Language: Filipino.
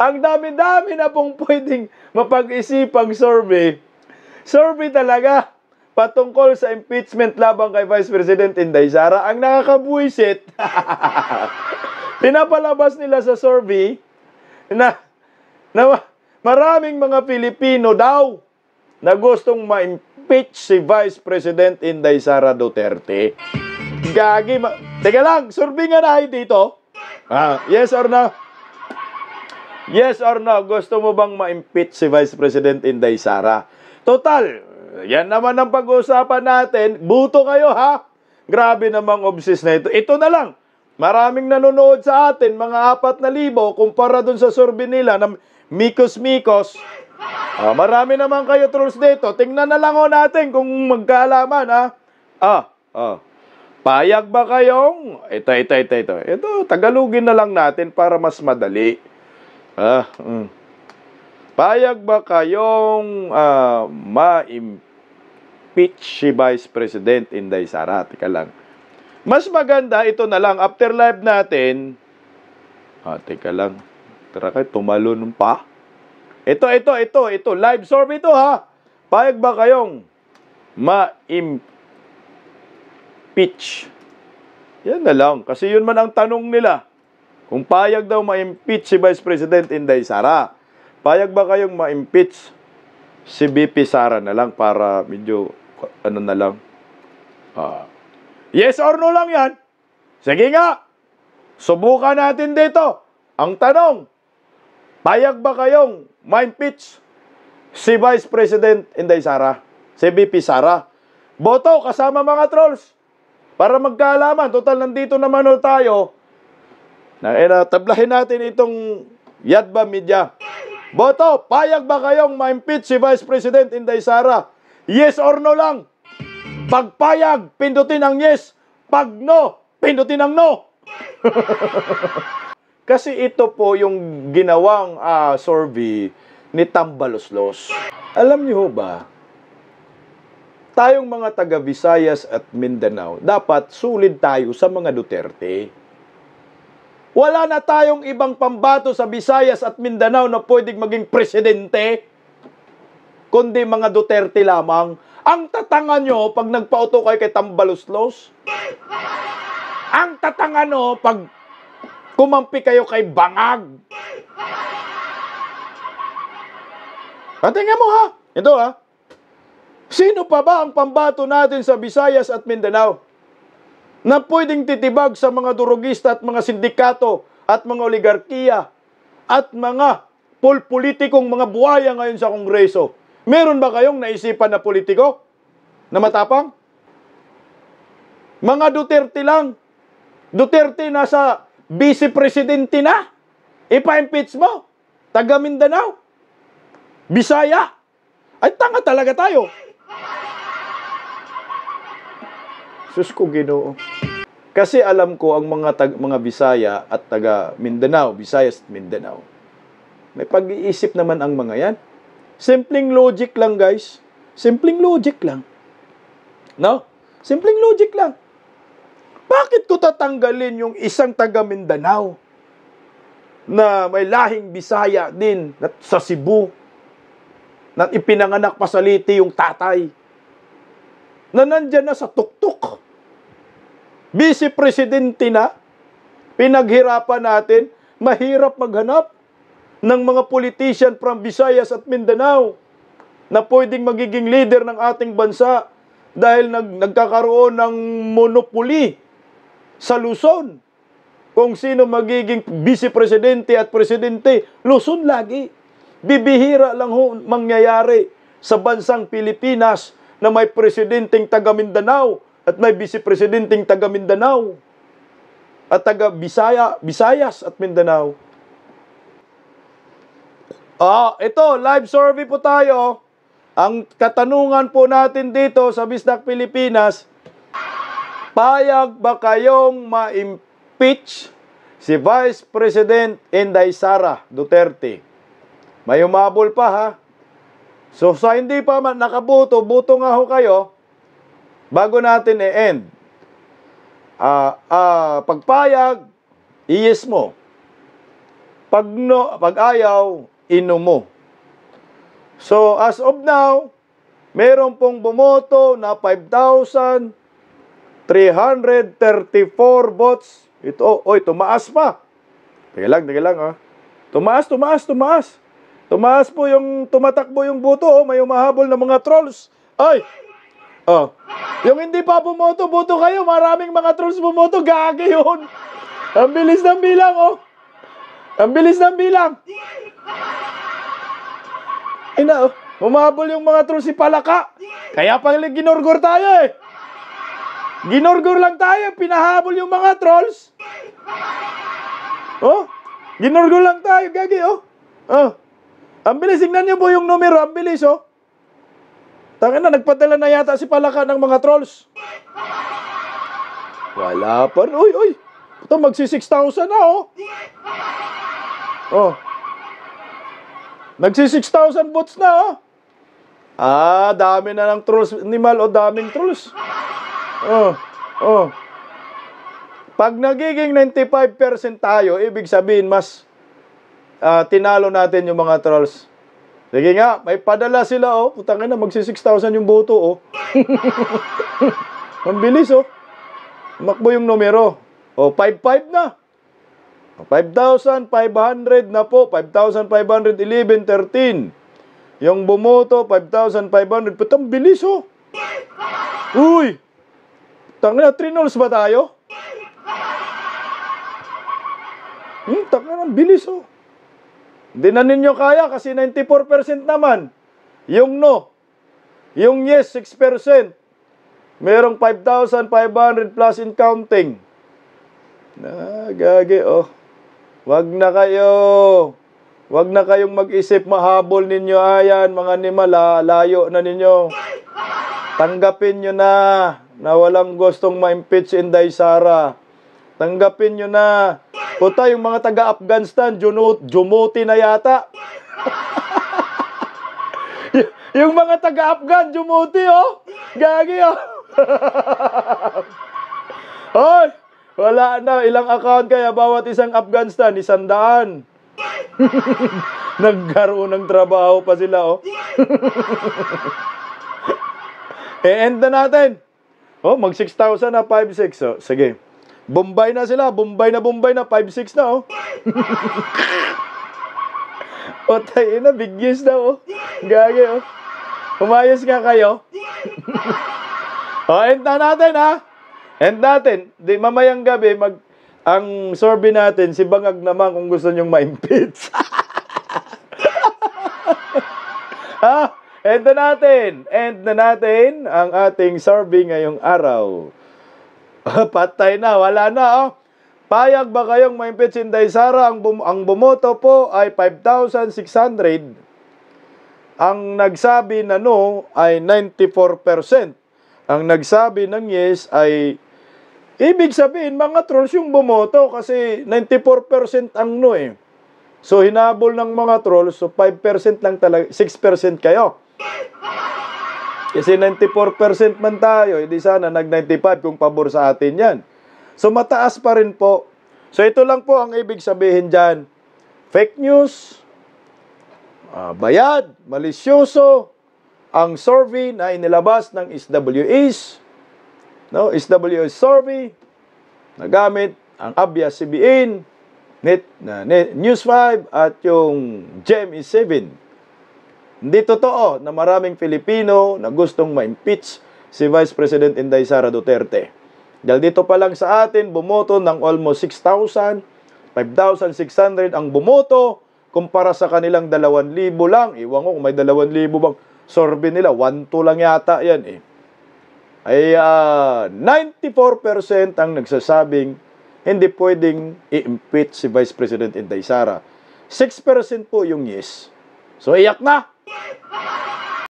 Ang dami-dami na pong pwedeng mapag-isipang survey. Survey talaga patungkol sa impeachment laban kay Vice President Inday Sara. Ang nakakabuisit, pinapalabas nila sa survey na maraming mga Pilipino daw na gustong ma-impeach si Vice President Inday Sara Duterte. Gagi, teka lang, survey nga na dito. Yes or no? Yes or no? Gusto mo bang ma-impeach si Vice President Inday Sara? Total, yan naman ang pag-uusapan natin. Buto kayo, ha? Grabe namang obsessed na ito. Ito na lang. Maraming nanonood sa atin, mga 4,000, kumpara dun sa survey nila na mikos-mikos. Marami naman kayo trolls dito. Tingnan na lang natin kung magkaalaman, ha? Payag ba kayong... Ito, Tagalogin na lang natin para mas madali. Payag ba kayong ma-impeach si Vice President Inday Sara? Teka lang. Mas maganda, ito na lang. After live natin... teka lang. Tara kayo, tumalon pa. Ito. Live survey ito, ha? Payag ba kayong ma-impeach? Yan na lang. Kasi yun man ang tanong nila. Kung payag daw ma-impeach si Vice President Inday Sara, payag ba kayong ma-impeach si VP Sara na lang para medyo, na lang? Yes or no lang yan? Sige nga, subukan natin dito. Ang tanong, payag ba kayong ma-impeach si Vice President Inday Sara, si VP Sara? Boto kasama mga trolls para magkaalaman. Total, nandito naman tayo. Tablahin natin itong Yadba Media. Boto, payag ba kayong ma-impeach si Vice President Inday Sara? Yes or no lang? Pag payag, pindutin ang yes. Pag no, pindutin ang no. Kasi ito po yung ginawang survey ni Tambaloslos. Alam niyo ba, tayong mga taga Visayas at Mindanao, dapat sulit tayo sa mga Duterte. Wala na tayong ibang pambato sa Visayas at Mindanao na pwedeng maging presidente, kundi mga Duterte lamang. Ang tatanga nyo pag nagpauto kayo kay Tambaloslos. Ang tatanga nyo pag kumampi kayo kay Bangag. Tingnan mo, ha? Ito, ha? Sino pa ba ang pambato natin sa Visayas at Mindanao na pwedeng titibag sa mga durugista at mga sindikato at mga oligarkiya at mga politikong mga buhaya ngayon sa Kongreso? Meron ba kayong naisipan na politiko na matapang? Mga Duterte lang. Duterte nasa vice-presidente na. Ipa-impeach mo. Taga Mindanao. Bisaya. Ay, tanga talaga tayo. Sus ko, Ginoo. Kasi alam ko ang mga Bisaya at taga Mindanao, Visayas at Mindanao, may pag-iisip naman ang mga yan. Simpleng logic lang, guys. Simpleng logic lang. No? Simpleng logic lang. Bakit ko tatanggalin yung isang taga Mindanao na may lahing Bisaya din sa Cebu na ipinanganak pa sa Liti yung tatay na nandyan na sa tuktok? Vice-presidente na, pinaghirapan natin, mahirap maghanap ng mga politician from Visayas at Mindanao na pwedeng magiging leader ng ating bansa dahil nagkakaroon ng monopoly sa Luzon. Kung sino magiging vice-presidente at presidente, Luzon lagi. Bibihira lang mangyayari sa bansang Pilipinas na may presidenteng taga Mindanao at may vice-presidenteng taga Mindanao at taga Visayas at Mindanao. Ito, live survey po tayo. Ang katanungan po natin dito sa Bisdak Pilipinas, payag ba kayong ma-impeach si Vice President Inday Sara Duterte? May umabol pa, ha? So, sa hindi pa nakabuto, buto nga ho kayo bago natin i-end. Pagpayag, i-yes mo. Pag, no, pag ayaw, inom mo. So, as of now, meron pong bumoto na 5,334 votes. Ito, oy, tumaas pa. Teka lang, ha. Tumaas. Tumaas po yung, tumatakbo yung boto, oh. May umahabol na mga trolls. Ay! Oh. Yung hindi pa bumoto, boto kayo. Maraming mga trolls bumoto. Gagi yun. Ang bilis ng bilang, oh. Ang bilis ng bilang. Ina, oh. Umahabol yung mga trolls si Palaka. Kaya pala ginorgor tayo, eh. Ginorgor lang tayo. Pinahabol yung mga trolls. Oh. Ginorgor lang tayo. Gagi, oh. Oh. Ang bilis. Tingnan niyo po yung numero. Ang bilis, oh. Tangina, nagpadala na yata si Palaka ng mga trolls. Wala pa. Uy. Ito, magsi 6,000 na, oh. Oh. Nagsi 6,000 votes na, oh. Ah, dami na ng trolls. Animal, oh, daming trolls. Oh. Pag nagiging 95% tayo, ibig sabihin, mas tinalo natin yung mga trolls. Sige nga, may padala sila, oh. Putang ina, magsi 6,000 yung boto, oh. Ang bilis, oh. Makbo yung numero. Oh, 5,500 na. 5,500 na po. 5,511, 13. Yung bumoto, 5,500. Putang bilis, oh. Uy! Tangina, 3 nulls ba tayo? Tangina, bilis, oh. Hindi na ninyo kaya kasi 94% naman. Yung no. Yung yes, 6%. Merong 5,500 plus in counting. Gagi, oh. Wag na kayong mag-isip mahabol ninyo. Ayan, mga animal, layo na ninyo. Tanggapin nyo na walang gustong ma-impeach Inday Sara. Tanggapin nyo na. Puta, yung mga taga-Afghanistan, jumuti na yata. Yung mga taga-Afghan, jumuti, oh. Gagi, oh. Hoy, wala na. Ilang account kaya bawat isang Afghanistan? 100. Nagkaroon ng trabaho pa sila, oh. E-end na natin. Oh, mag 6,000 na, 5,600. Oh, sige. Bombay na sila. Bombay na, 5,600 na, oh. O, tayo na, big news na, oh. Gagi, oh. Umayos nga kayo. O, end na natin, ha. End natin. Di, mamayang gabi, ang survey natin, si Bangag naman kung gusto nyong ma-impeach. Ha? End na natin ang ating survey ngayong araw. Patay na, wala na, oh. Payag ba kayong ma-impeach Inday Sara? Ang bumoto po ay 5,600. Ang nagsabi na no ay 94%. Ang nagsabi ng yes ay, ibig sabihin, mga trolls yung bumoto kasi 94% ang no, eh. So, hinabol ng mga trolls, so 5% lang talaga, 6% kayo. Kasi 94% man tayo, hindi sana nag-95 kung pabor sa atin yan. So, mataas pa rin po. So, ito lang po ang ibig sabihin dyan. Fake news, bayad, malisyoso, ang survey na inilabas ng SWS, no, SWS survey, nagamit ang ABS-CBN, News 5, at yung GMA7. Hindi totoo na maraming Filipino na gustong ma-impeach si Vice President Inday Sara Duterte. Dahil dito pa lang sa atin, bumoto ng almost 6,000, 5,600 ang bumoto, kumpara sa kanilang 2,000 lang. Iwan ko kung may 2,000 bang survey nila. 1-2 lang yata yan, eh. Ay 94% ang nagsasabing hindi pwedeng i-impeach si Vice President Inday Sara. 6% po yung yes. So, iyak na!